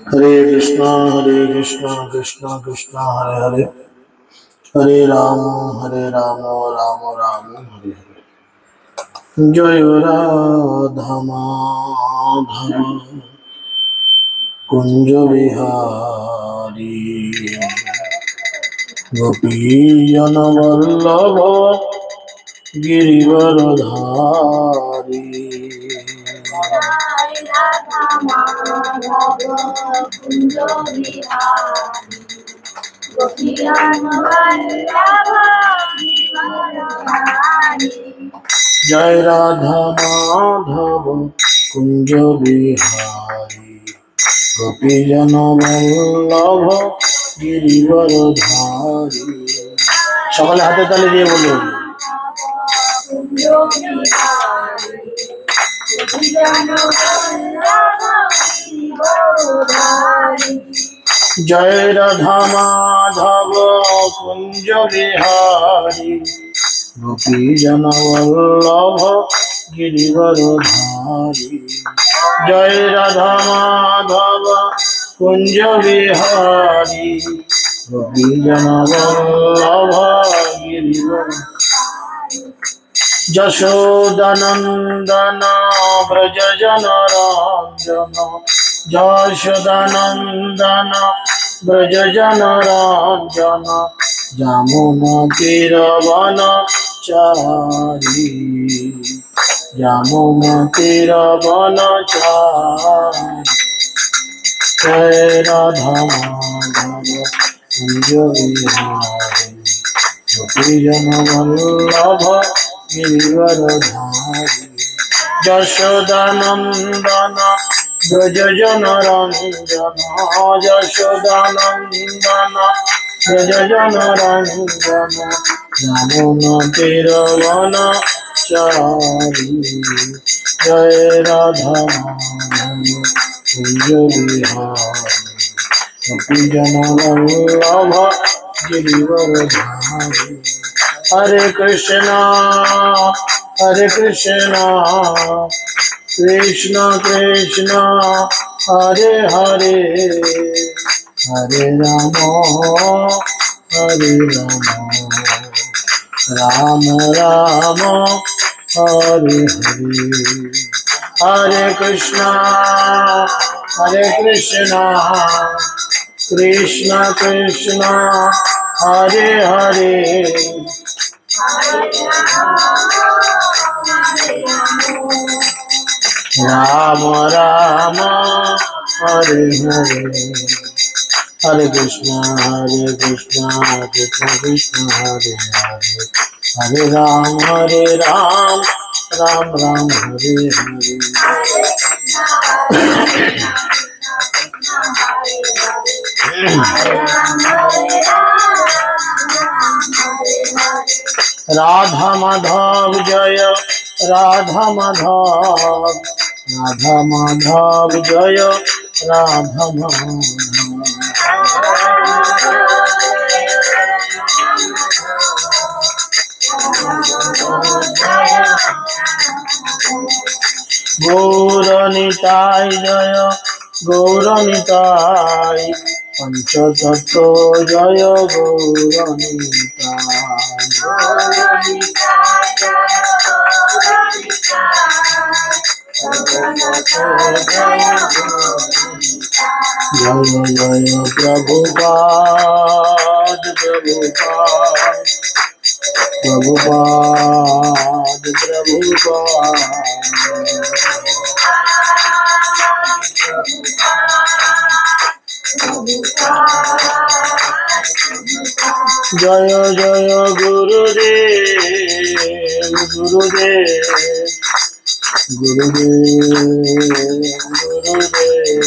हरे कृष्णा कृष्णा कृष्णा हरे हरे, हरे राम राम राम हरे हरे। जय राधा माधव कुंज बिहारी, गोपी जन वल्लभ गिरिवरधारी। जय राधा माधव कुंज बिहारी, गोपी जन वल्लभ गिरिवरधारी। সকলে হাতে তালি দিয়ে বলুন जय राधा माधव कुंज बिहारी, गोपी जन वल्लभ गिरिवरधारी। जय राधा माधव कुंज बिहारी, गोपी जन वल्लभ गिरिवरधारी। यशोदानंदन व्रज जन रंजन, यशोदानंदन व्रज जन रंजन, यमुना तीरवन चारी, यमुना तीरवन चारी। जय राधा माधव कुंज बिहारी, गोपी जन वल्लभ गिरिवरधारी। यशोदानंदन व्रज जन रंजन, यशोदानंदन व्रज जन रंजन, यमुना तीरवन चारी। जय राधा माधव कुंज बिहारी, गोपी जन वल्लभ गिरिवरधारी। हरे कृष्णा कृष्ण कृष्ण हरे हरे, हरे राम राम राम हरे हरे। हरे कृष्णा कृष्ण कृष्ण हरे हरे, राम राम हरे हरे। हरे कृष्णा कृष्ण कृष्ण हरे हरे, हरे राम राम राम हरे हरे। राधा माधव जय राधा माधव, राधा माधव जय राधा माधव। गौरनिताय जय गौरनिताय, पंचतत्व जय गौरनिताय। जय जय प्रभुपाद प्रभुपाद प्रभुपाद प्रभुपाद। जय जय गुरुदेव गुरुदेव गुरुदेव गुरुदेव।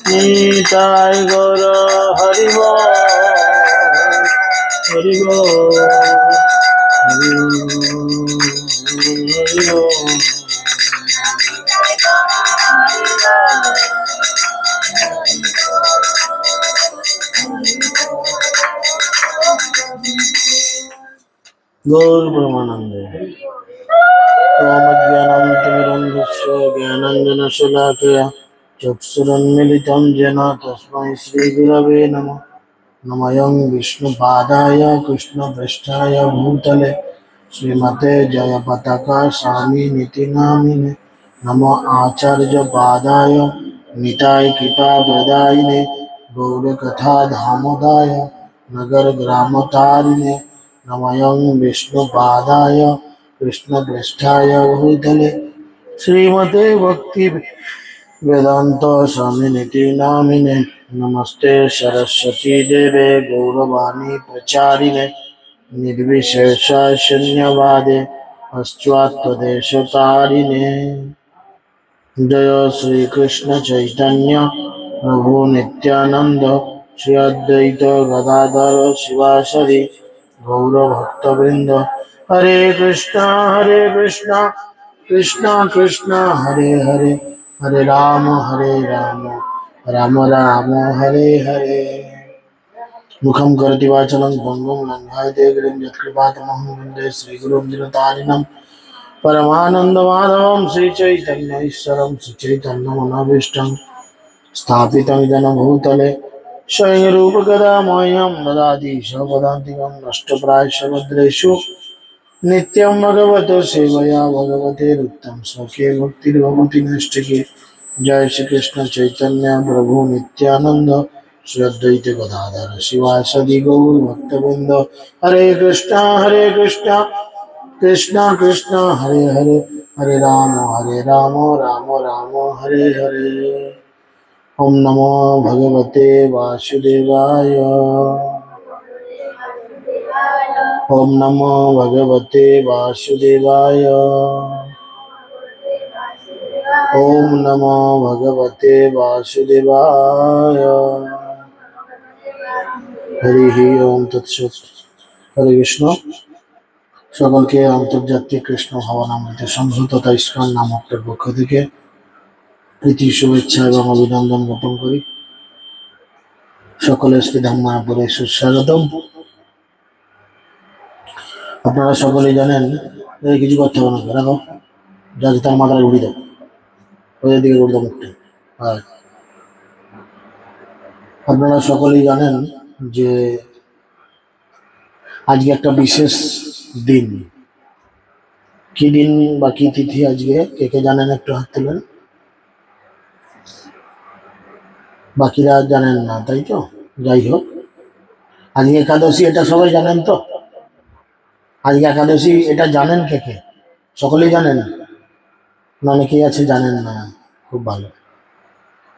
निताय गौर हरि बोल हरि बोल हरि बोल। गौर परमानंदे। ओम ज्ञानामृतमिरन्धस्य ज्ञानाञ्जनशलाकया चक्षुरुन्मीलितं येन तस्मै श्रीगुरवे नमः। नमयं विष्णुपादाय कृष्णपृष्ठाय भूतले श्रीमते जयपताका स्वामिनिति नामिने। नमो आचार्यपादाय निताय कृपाप्रदायिने गौरकथा धामोदाय नगरग्रामतारिणे। नमयं विष्णुपादाय कृष्णपृष्ठाय भूतले श्रीमते भक्ति वेदांत स्वामिनिति नामिने। नमस्ते सरस्वती देवे गौरवाणी प्रचारिणे निर्विशेष शून्यवादे पश्चात्पदेशतारिणे। जय श्री कृष्ण चैतन्य प्रभु नित्यानंद श्री अद्वैत गदाधर शिवासरि गौर भक्तवृंद। हरे कृष्णा कृष्णा कृष्णा हरे हरे हरे राम राम राम हरे हरे। मुखं करोति वाचालं भङ्गं लङ्घयते गिरिं यत्कृपातमहं वन्दे श्रीगुरुं दिनतारिणं परमानन्दमाधवं श्रीचैतन्यैश्वरं श्रीचैतन्यमनोभीष्टं स्थापितं येन भूतले स्वयं रूपकदा मह्यं ददाति स्वपदान्तिकं नष्टप्रायश्च भद्रेषु नित्यं भगवतो सेवया भगवतेरुत्तम स्वके भक्तिर्भवति नैष्ठिके। जय श्री कृष्ण चैतन्य प्रभु नित्यानंद श्री अद्वैत गदाधर शिवासदि गौर भक्तवृंद। हरे कृष्णा कृष्णा कृष्णा हरे हरे हरे राम राम राम हरे हरे। ओम नमो भगवते वासुदेवाय। ओम नमो भगवते वासुदेवाय। ओम नमो भगवते वासुदेवाय। हरि ओम तत्सत। हरे कृष्ण। সকলকে আন্তর্জাতিক কৃষ্ণ ভাবনামৃত সংঘ তথা ইস্কন নামকের পক্ষ থেকে প্রীতি শুভেচ্ছা এবং অভিনন্দন জ্ঞাপন করি। সকলের শ্রীধাম্মাপুরে সুস্বাগতম। আপনারা সকলেই জানেন কিছু করতে হবে না, রাখো যাকে তার মাথায় উড়ি দাও, ওদের দিকে উড়ি দাও মুখটা। আর আপনারা সকলেই জানেন যে আজকে একটা বিশেষ দিন। কি দিন বা কি তিথি আজকে কে কে জানেন একটু হাত তুলেন। বাকিরা জানেন না, তাই তো? যাই হোক, আজকে একাদশী, এটা সবাই জানেন তো? আজকে একাদশী এটা জানেন কে কে? সকলেই জানেন না, অনেকেই আছে জানেন না। খুব ভালো।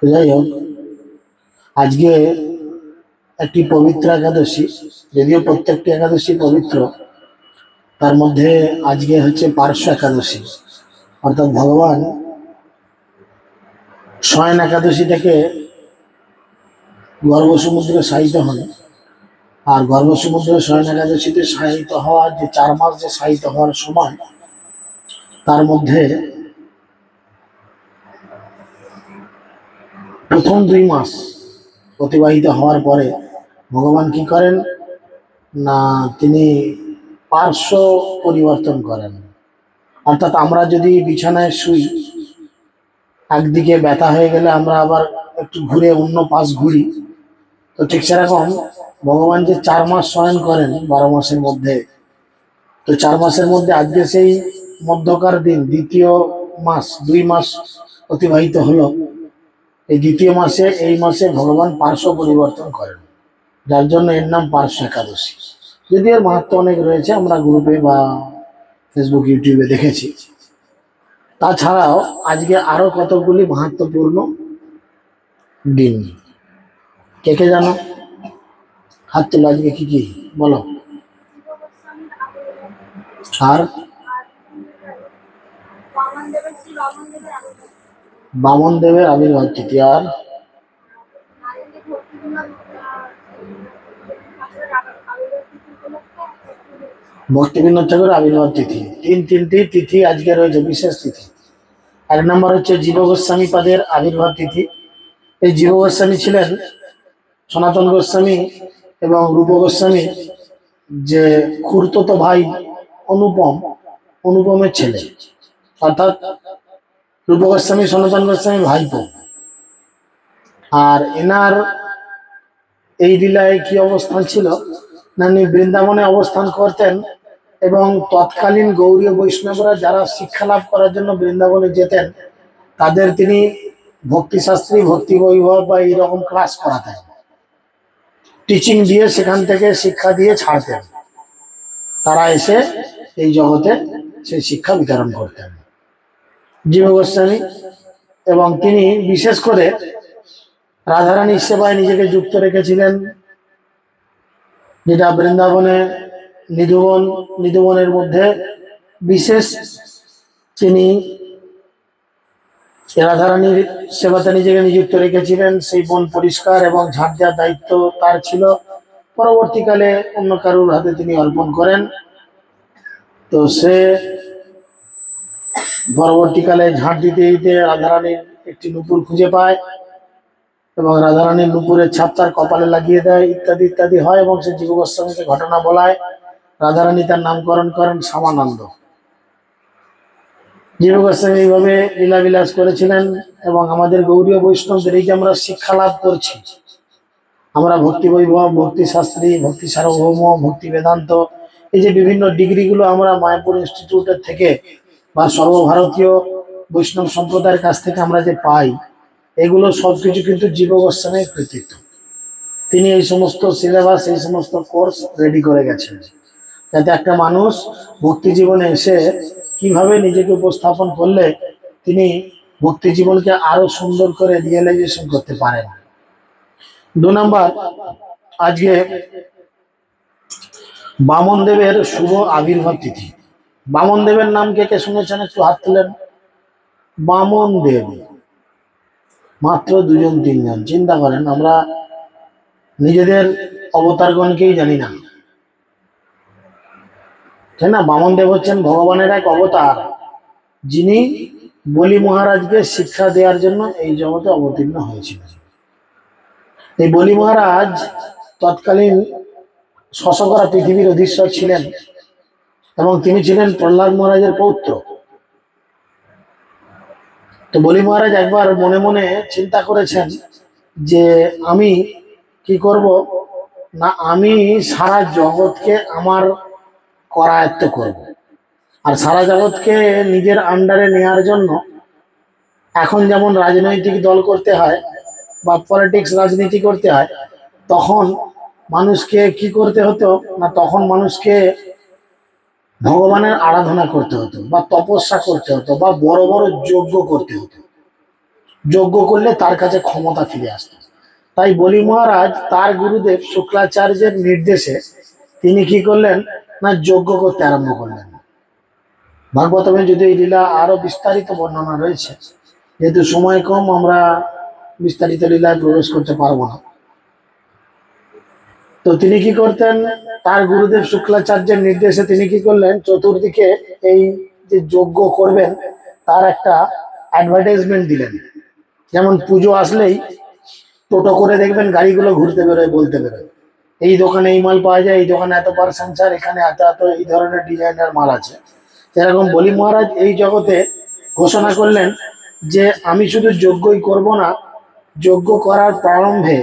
তো যাই হোক, আজকে একটি পবিত্র একাদশী, যদিও প্রত্যেকটি একাদশী পবিত্র, তার মধ্যে আজকে হচ্ছে পার্শ্ব একাদশী, অর্থাৎ ভগবান শয়ন একাদশী থেকে গর্ভসমুদ্রে শায়িত হন। আর গর্ভসমুদ্রে শয়ন একাদশীতে শায়িত হওয়ার যে 4 মাস যে শায়িত হওয়ার সময়, তার মধ্যে প্রথম 2 মাস অতিবাহিত হওয়ার পরে ভগবান কি করেন না, তিনি পার্শ্ব পরিবর্তন করেন। অর্থাৎ আমরা যদি বিছানায় শুই, একদিকে ব্যথা হয়ে গেলে আমরা আবার একটু ঘুরে অন্য পাশ ঘুরি, তো ঠিক সেরকম ভগবান যে 4 মাস শয়ন করেন 12 মাসের মধ্যে, তো 4 মাসের মধ্যে আজকে সেই মধ্যকার দিন, দ্বিতীয় মাস, 2 মাস অতিবাহিত হলো। এই দ্বিতীয় মাসে, এই মাসে ভগবান পার্শ্ব পরিবর্তন করেন, যার জন্য এর নাম পার্শ্ব একাদশী। যদি এর মাহাত্ম অনেক রয়েছে, আমরা গ্রুপে বা ফেসবুক ইউটিউবে দেখেছি। তাছাড়াও আজকে আরো কতগুলি মাহাত্মপূর্ণ দিন। কে কে জানো? হাত তোলো। আজকে কি কি বলো। আর বামন দেবের আবির্ভাব তিথি। আর ভক্তিবিনোদ ঠাকুরের আবির্ভাব তিথি। তিনটি তিথি আজকে রয়েছে, বিশেষ তিথি। 1 নম্বর হচ্ছে জীব গোস্বামী পাদের আবির্ভাব তিথি। এই জীব গোস্বামী ছিলেন সনাতন গোস্বামী এবং রূপ গোস্বামী যে খুড়তুতো ভাই অনুপম, অনুপমের ছেলে, অর্থাৎ রূপ গোস্বামী সনাতন গোস্বামী ভাইপো। আর এনার এই লীলায় কি অবস্থান ছিল না, উনি বৃন্দাবনে অবস্থান করতেন এবং তৎকালীন গৌড়ীয় বৈষ্ণবরা যারা শিক্ষা লাভ করার জন্য বৃন্দাবনে যেতেন তাদের তিনি ভক্তিশাস্ত্রী, ভক্তি বৈভব বা এইরকম ক্লাস করাতেন, টিচিং দিয়ে সেখান থেকে শিক্ষা দিয়ে ছাড়তেন। তারা এসে এই জগতে সেই শিক্ষা বিতরণ করতেন জীব গোস্বামী। এবং তিনি বিশেষ করে রাধারানীর সেবায় নিজেকে যুক্ত রেখেছিলেন, যেটা বৃন্দাবনে নিধুবন, নিধুবনের মধ্যে বিশেষ তিনি রাধারানীর সেবাতে নিজেকে নিযুক্ত রেখেছিলেন। সেই বন পরিষ্কার এবং ঝাড় দেওয়ার দায়িত্ব তার ছিল। পরবর্তীকালে অন্য কারুর হাতে তিনি অর্পণ করেন। তো সে পরবর্তীকালে ঝাড় দিতে দিতে রাধারানীর একটি নুপুর খুঁজে পায় এবং রাধারানীর নুপুরের ছাপ তার কপালে লাগিয়ে দেয়, ইত্যাদি ইত্যাদি হয়। এবং সে জীব গোস্বামীকে ঘটনা বলায়। রাধারানী তার নামকরণ করেন শ্যামানন্দ। জীব গোস্বামী এইভাবে লীলাবিলাস করেছিলেন। এবং আমাদের গৌড়ীয় বৈষ্ণবদের এই যে আমরা শিক্ষা লাভ করছি, আমরা ভক্তি বৈভব, ভক্তি শাস্ত্রী, ভক্তি সার্বভৌম, ভক্তি বেদান্ত, এই যে বিভিন্ন ডিগ্রিগুলো আমরা মায়াপুর ইনস্টিটিউটের থেকে বা সর্বভারতীয় বৈষ্ণব সম্প্রদায়ের কাছ থেকে আমরা যে পাই, এগুলো সবকিছু কিন্তু জীব গোস্বামীর কৃতিত্ব। তিনি এই সমস্ত সিলেবাস, এই সমস্ত কোর্স রেডি করে গেছেন, যাতে একটা মানুষ ভক্তি জীবনে এসে কিভাবে নিজেকে উপস্থাপন করলে তিনি ভক্তি জীবনকে আরো সুন্দর করে রিয়েলাইজেশন করতে পারেন। 2 নম্বর, আজকে বামন দেবের শুভ আবির্ভাব তিথি। বামন দেবের নাম কে কে শুনেছেন? একটু হাত তুলেন। বামন দেব, মাত্র 2-3 জন। চিন্তা করেন, আমরা নিজেদের অবতারগণকেই জানি না, তাই না? বামন দেব হচ্ছেন ভগবানের এক অবতার, যিনি বলি মহারাজকে শিক্ষা দেওয়ার জন্য এই জগতে অবতীর্ণ হয়েছিলেন। এই বলি মহারাজ তৎকালীন শশকরা পৃথিবীর অধীশ্বর ছিলেন এবং তিনি ছিলেন প্রহ্লাদ মহারাজের পৌত্র। তো বলি মহারাজ একবার মনে মনে চিন্তা করেছেন যে আমি কি করব না, আমি সারা জগৎকে আমার করায়ত্ত করব। আর সারা জগৎকে নিজের আন্ডারে নেওয়ার জন্য এখন যেমন রাজনৈতিক দল করতে হয় বা পলিটিক্স, রাজনীতি করতে হয়, তখন মানুষকে কি করতে হতো না, তখন মানুষকে ভগবানের আরাধনা করতে হতো বা তপস্যা করতে হতো বা বড় বড় যজ্ঞ করতে হতো। যজ্ঞ করলে তার কাছে ক্ষমতা ফিরে আসতো। তাই বলি মহারাজ তার গুরুদেব শুক্রাচার্যের নির্দেশে তিনি কি করলেন না, যজ্ঞ করতে আরম্ভ করলেন। ভাগবতমে যদি এই লীলা আরো বিস্তারিত বর্ণনা রয়েছে, যেহেতু সময় কম আমরা বিস্তারিত লীলায় প্রবেশ করতে পারবো না। তো তিনি কি করতেন, তার গুরুদেব শুক্রাচার্যের নির্দেশে তিনি কি করলেন, চতুর্দিকে এই যে যজ্ঞ করবেন তার একটা অ্যাডভার্টাইজমেন্ট দিলেন। যেমন পুজো আসলেই টোটো করে দেখবেন গাড়িগুলো ঘুরতে বেরোয়, বলতে বেরোয় এই দোকানে এই মাল পাওয়া যায়, এই দোকানে এত পার্সেন্ট ছাড়, এখানে এত এত এই ধরনের ডিজাইনের মাল আছে। সেরকম বলি মহারাজ এই জগতে ঘোষণা করলেন যে আমি শুধু যজ্ঞই করব না, যজ্ঞ করার প্রারম্ভে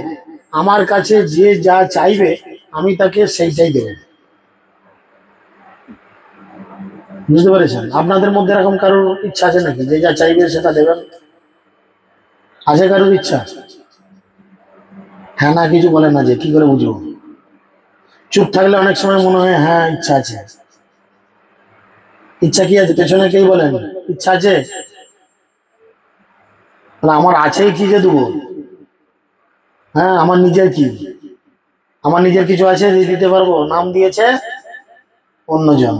আমার কাছে যে যা চাইবে আমি তাকে সেইটাই দেব। বুঝতে পেরেছেন? আপনাদের মধ্যে এরকম কারোর ইচ্ছা আছে নাকি যে যা চাইবে সেটা দেবেন? আছে কারোর ইচ্ছা? হ্যাঁ না কিছু বলেন না, যে কি করে বুঝবো? চুপ থাকলে অনেক সময় মনে হয় হ্যাঁ ইচ্ছা আছে। ইচ্ছা কি আছে? পেছনে কেই বলেন ইচ্ছা আছে? আমার আছেই কি যে দেবো? হ্যাঁ, আমার নিজের কি, আমার নিজের কিছু আছে যে দিতে পারবো? নাম দিয়েছে অন্যজন।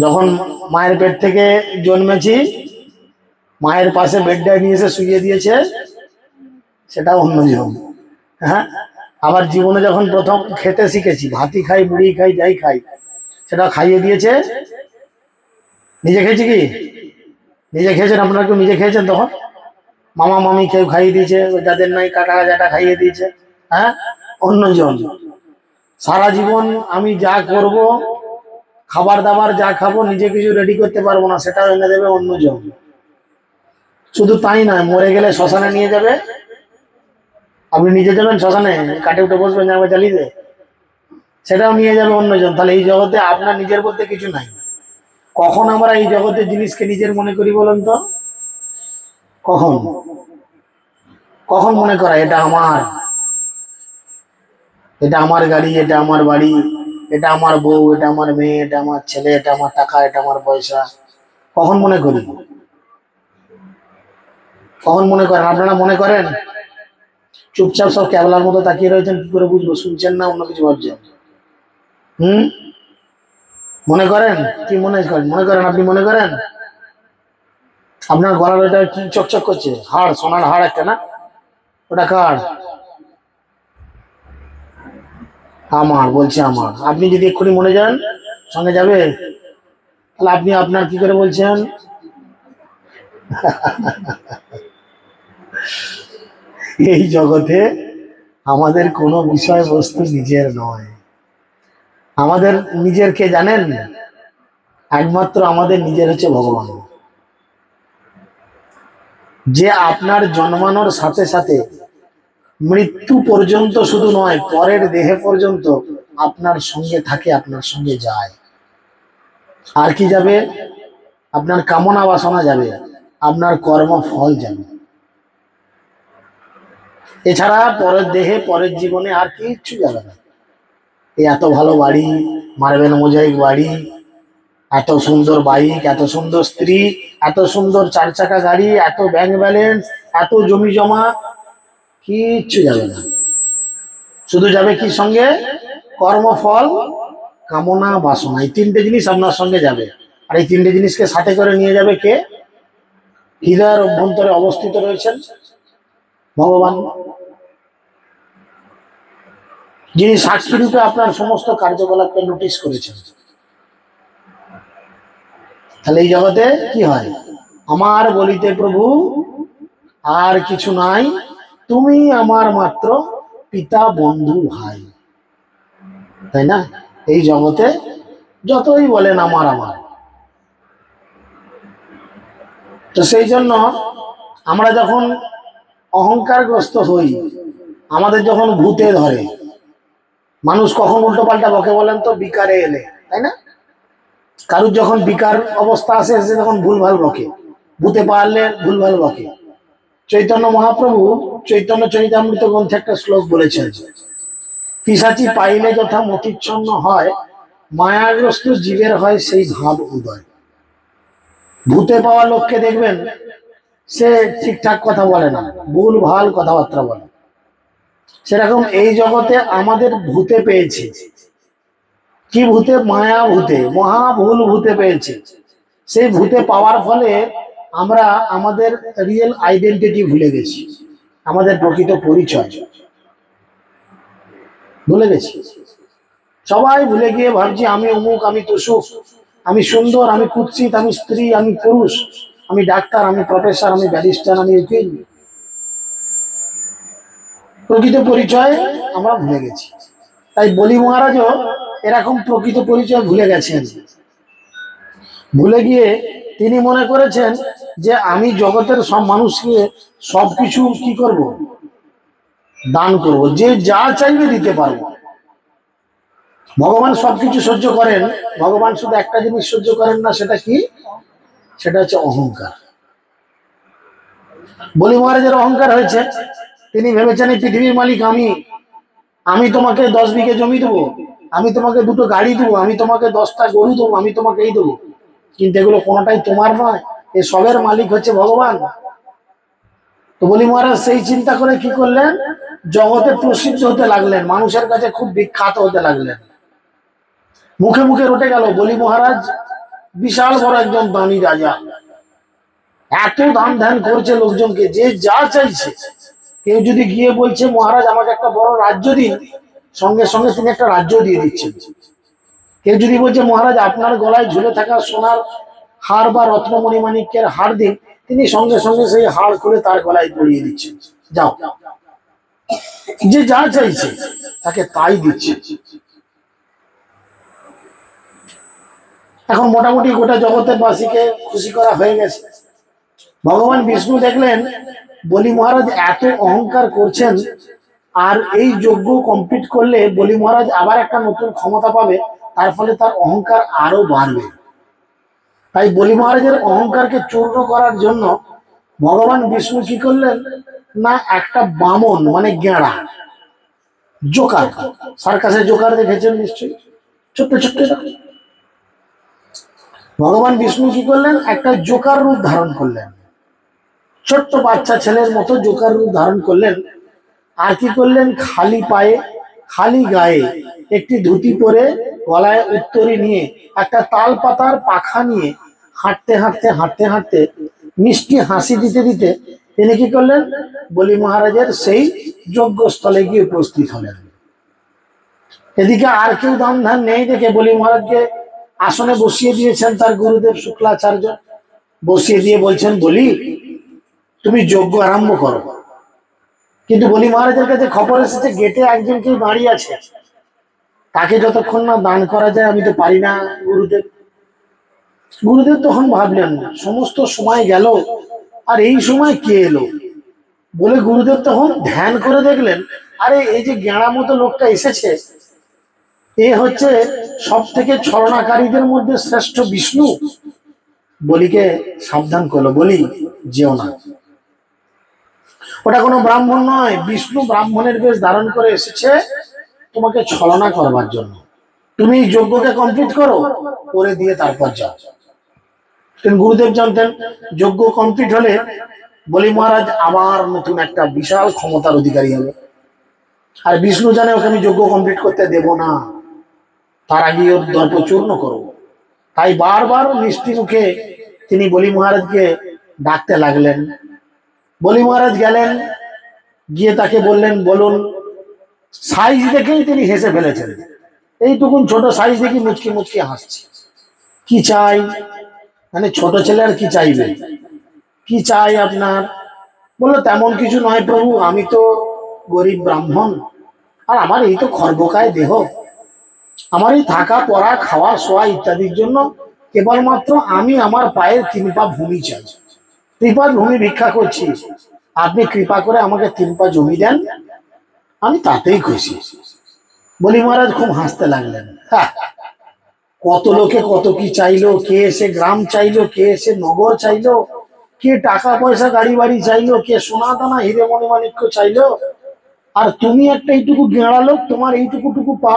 যখন মায়ের পেট থেকে জন্মেছি, মায়ের পাশে বেডটায় নিয়ে এসে শুয়ে দিয়েছে, সেটা অন্যজন। হ্যাঁ, আবার জীবনে যখন প্রথম খেতে শিখেছি, ভাতই খাই, মুড়ি খাই, যাই খাই, সেটা খাইয়ে দিয়েছে। নিজে খেয়েছি কি? নিজে খেয়েছেন? আপনারা কেউ নিজে খেয়েছেন? তখন মামা মামি কেউ খাইয়ে দিয়েছে, যাদের নাই কাকা যেটা খাইয়ে দিয়েছে। হ্যাঁ, অন্যজন। সারা জীবন আমি যা করব, খাবার দাবার যা খাবো, নিজে কিছু রেডি করতে পারবো না, সেটাও এনে দেবে অন্যজন। শুধু তাই নয়, মরে গেলে শ্মশানে নিয়ে যাবে, আপনি নিজে যাবেন শ্মশানে, কাটে উঠে বসবেন, জানবে চালিয়ে দেবে, সেটাও নিয়ে যাবে অন্যজন। তাহলে এই জগতে আপনার নিজের বলতে কিছু নাই। কখন আমরা এই জগতের জিনিসকে নিজের মনে করি বলেন তো? কখন কখন মনে করা এটা আমার, এটা আমার গাড়ি, এটা আমার বাড়ি, এটা আমার বউ, এটা আমার মেয়ে, এটা আমার ছেলে, এটা আমার টাকা, এটা আমার পয়সা? কখন মনে করি? কখন মনে করেন? আপনারা মনে করেন? চুপচাপ সব ক্যাবলার মতো তাকিয়ে রয়েছেন, কি করে বুঝবো? শুনছেন না অন্য কিছু ভাবছেন? হুম, মনে করেন? কি মনে করেন? মনে করেন? আপনি মনে করেন? আপনার গলার ওইটা কি চকচক করছে? হাড়, সোনার হাড় একটা না? ওটা কার? আমার, বলছে আমার। আপনি যদি এক্ষুনি মনে যান, সঙ্গে যাবে? তাহলে আপনি আপনার কি করে বলছেন? এই জগতে আমাদের কোনো বিষয়বস্তু নিজের নয়। আমাদের নিজের কে জানেন? একমাত্র আমাদের নিজের হচ্ছে ভগবান, যে আপনার জন্মানোর সাথে সাথে মৃত্যু পর্যন্ত শুধু নয়, পরের দেহে পর্যন্ত আপনার সঙ্গে থাকে, আপনার সঙ্গে যায়। আর কি যাবে? আপনার কামনা বাসনা যাবে, আপনার কর্মফল যাবে। এছাড়া পরের দেহে, পরের জীবনে আর কিচ্ছু যাবে না। এই এত ভালো বাড়ি, মার্বেল মোজাইক বাড়ি, এত সুন্দর বাইক, এত সুন্দর স্ত্রী, এত সুন্দর 4 চাকা গাড়ি, এত ব্যাংক ব্যালেন্স, এত জমি জমা, কিচ্ছু যাবে না। শুধু যাবে কি সঙ্গে? কর্মফল, কামনা বাসনা। এই 3টে জিনিস আপনার সঙ্গে যাবে। আর এই 3টে জিনিসকে সাথে করে নিয়ে যাবে কে? হৃদয়ের অভ্যন্তরে অবস্থিত রয়েছেন ভগবান, যিনি সাক্ষী রূপে আপনার সমস্ত কার্যকলাপকে নোটিশ করেছেন। তাহলে এই জগতে কি হয়? আমার বলিতে প্রভু আর কিছু নাই, তুমি আমার মাত্র পিতা, বন্ধু, ভাই। তাই না? এই জগতে যতই বলেন আমার আমার, তো সেই জন্য আমরা যখন অহংকারগ্রস্ত হই, আমাদের যখন ভূতে ধরে, মানুষ কখন উল্টো পাল্টা বকে বলেন তো? বিকারে এলে, তাই না? কারুর যখন বিকার অবস্থা আসে, সে তখন ভুলভাল বকে, ভূতে পারলে ভুলভাল বকে। চৈতন্য মহাপ্রভু চৈতন্য চরিতামৃত গ্রন্থে একটা শ্লোক বলেছেন, পিশাচি পাইলে যথা মতিচ্ছন্ন হয়, মায়াগ্রস্ত জীবের হয় সেই ভাব উদয়। ভূতে পাওয়া লোককে দেখবেন, সে ঠিকঠাক কথা বলে না, ভুল ভাল কথাবার্তা বলে। সেরকম এই জগতে আমাদের ভূতে পেয়েছে। কি ভূতে? মায়া ভূতে, মহা ভুল ভূতে পেয়েছে। সেই ভূতে পাওয়ার ফলে আমরা আমাদের রিয়েল আইডেন্টিটি ভুলে গেছি, আমাদের প্রকৃত পরিচয় ভুলে গেছি। সবাই ভুলে গিয়ে ভাবছি আমি অমুক, আমি তুসুক, আমি সুন্দর, আমি কুৎসিত, আমি স্ত্রী, আমি পুরুষ, আমি ডাক্তার, আমি প্রফেসর, আমি ব্যারিস্টার, আমি উকিল। প্রকৃত পরিচয় আমরা ভুলে গেছি। তাই বলি মহারাজও এরকম প্রকৃত পরিচয় ভুলে গেছেন। ভুলে গিয়ে তিনি মনে করেছেন যে আমি জগতের সব মানুষকে সবকিছু কি করব? দান করব, যে যা চাইবে দিতে পারবো। ভগবান সবকিছু সহ্য করেন, ভগবান শুধু একটা জিনিস সহ্য করেন না, সেটা কি? সেটা হচ্ছে অহংকার। বলি মহারাজের অহংকার হয়েছে, তিনি ভেবেছেন এই পৃথিবীর মালিক আমি, আমি তোমাকে 10 বিঘে জমি দেবো, আমি তোমাকে 2টো গাড়ি দেবো, আমি তোমাকে 10টা গরু দেবো, আমি তোমাকে এই দেবো। কিন্তু এগুলো কোনোটাই তোমার নয়, এ সবের মালিক হচ্ছে ভগবান। তো বলি মহারাজ সেই চিন্তা করে কি করলেন? জগতে প্রসিদ্ধ হতে লাগলেন, মানুষের কাছে খুব বিখ্যাত হতে লাগলেন। মুখে মুখে রটে গেল বলি মহারাজ বিশাল বড় একজন দানি রাজা, এত দান ধ্যান করছে লোকজনকে, যে যা চাইছে। কেউ যদি গিয়ে বলছে মহারাজ আমাকে একটা বড় রাজ্য দিন, সঙ্গে সঙ্গে তিনি একটা রাজ্য দিয়ে দিচ্ছেন। কেউ যদি বলছে মহারাজ আপনার গলায় ঝুলে থাকা সোনার হার বা রত্নমণি মাণিক্যের হার দিন, তিনি সঙ্গে সঙ্গে সেই হার খুলে তার গলায় পরিয়ে দিচ্ছেন। যাও, যে যা চাইছে তাকে তাই দিচ্ছে। এখন মোটামুটি গোটা জগতের বাসীকে খুশি করা হয়ে গেছে। ভগবান বিষ্ণু দেখলেন বলি মহারাজ এত অহংকার করছেন, আর এই যজ্ঞ কমপ্লিট করলে বলি মহারাজ আবার একটা নতুন ক্ষমতা পাবে, তার ফলে তার অহংকার আরো বাড়বে। তাই বলি মহারাজের অহংকারকে চূর্ণ করার জন্য ভগবান বিষ্ণু কি করলেন না, একটা বামন মানে গেঁড়া, জোকার, সার্কাসের জোকার দেখেছেন নিশ্চয়ই, ছোট্ট ছোট্ট, ভগবান বিষ্ণু কি করলেন একটা জোকার রূপ ধারণ করলেন, ছোট্ট বাচ্চা ছেলের মতো জোকার রূপ ধারণ করলেন। আর কি করলেন, খালি পায়ে খালি গায়ে একটি ধুতি পরে গলায় উত্তরী নিয়ে একটা তাল পাতার পাখা নিয়ে হাঁটতে হাঁটতে হাঁটতে হাঁটতে মিষ্টি হাসি দিতে দিতে তিনি কি করলেন, বলি মহারাজের সেই যজ্ঞস্থলে গিয়ে উপস্থিত হলেন। এদিকে আর কেউ দাম ধান নেই দেখে বলি মহারাজকে আসনে বসিয়ে দিয়েছেন তার গুরুদেব শুক্লাচার্য। বসিয়ে দিয়ে বলছেন, বলি তুমি যজ্ঞ আরম্ভ করো। কিন্তু বলি মহারাজের কাছে খবর এসেছে গেটে একজন কেউ দাঁড়িয়ে আছে, তাকে যতক্ষণ না দান করা যায় আমি তো পারি না গুরুদেব। গুরুদেব তখন ভাবলেন সমস্ত সময় গেল আর এই সময় কে এলো, বলে গুরুদেব তখন ধ্যান করে দেখলেন আরে এই যে গেঁড়া মতো লোকটা এসেছে, এ হচ্ছে সব থেকে ছলনাকারীদের মধ্যে শ্রেষ্ঠ বিষ্ণু। বলিকে সাবধান করলো, বলি যেও না, ওটা কোনো ব্রাহ্মণ নয়, বিষ্ণু ব্রাহ্মণের বেশ ধারণ করে এসেছে তোমাকে ছলনা করবার জন্য। তুমি যজ্ঞকে কমপ্লিট করো, করে দিয়ে তারপর যাও। গুরুদেব জানতেন যজ্ঞ কমপ্লিট হলে বলি মহারাজ আবার নতুন একটা বিশাল ক্ষমতার অধিকারী হবে, আর বিষ্ণু জানে ওকে আমি যজ্ঞ কমপ্লিট করতে দেব না, তার আগে ওর দর্প চূর্ণ করবো। তাই বারবার মিষ্টি মুখে তিনি বলি মহারাজকে ডাকতে লাগলেন। বলি মহারাজ গেলেন, গিয়ে তাকে বললেন, বলুন। সাইজ দেখেই তিনি হেসে ফেলেছেন, এইটুকুন ছোট সাইজ দেখি মুচকি মুচকি হাসছে। কি চাই, মানে ছোট ছেলে আর কি চাইবে, কি চাই আপনার? বললো তেমন কিছু নয় প্রভু, আমি তো গরিব ব্রাহ্মণ, আর আমার এই তো খর্বকায় দেহ, আমার এই থাকা পড়া খাওয়া শোয়া ইত্যাদির জন্য কেবলমাত্র আমি আমার পায়ের 3 পা ভূমি চাই, 3 পা ভূমি ভিক্ষা করছি, আপনি কৃপা করে আমাকে 3 পা জমি দেন, আমি তাতেই খুশি। বলি মহারাজ খুব হাসতে লাগলেন, কত লোকে কত কি চাইলো, কে এসে গ্রাম চাইলো, কে এসে নগর চাইলো, কে টাকা পয়সা গাড়ি বাড়ি চাইলো, কে সোনা দানা হিরে মণিমাণিক্য চাইলো, আর তুমি একটা এইটুকু গেঁড়া লোক, তোমার এইটুকু পা,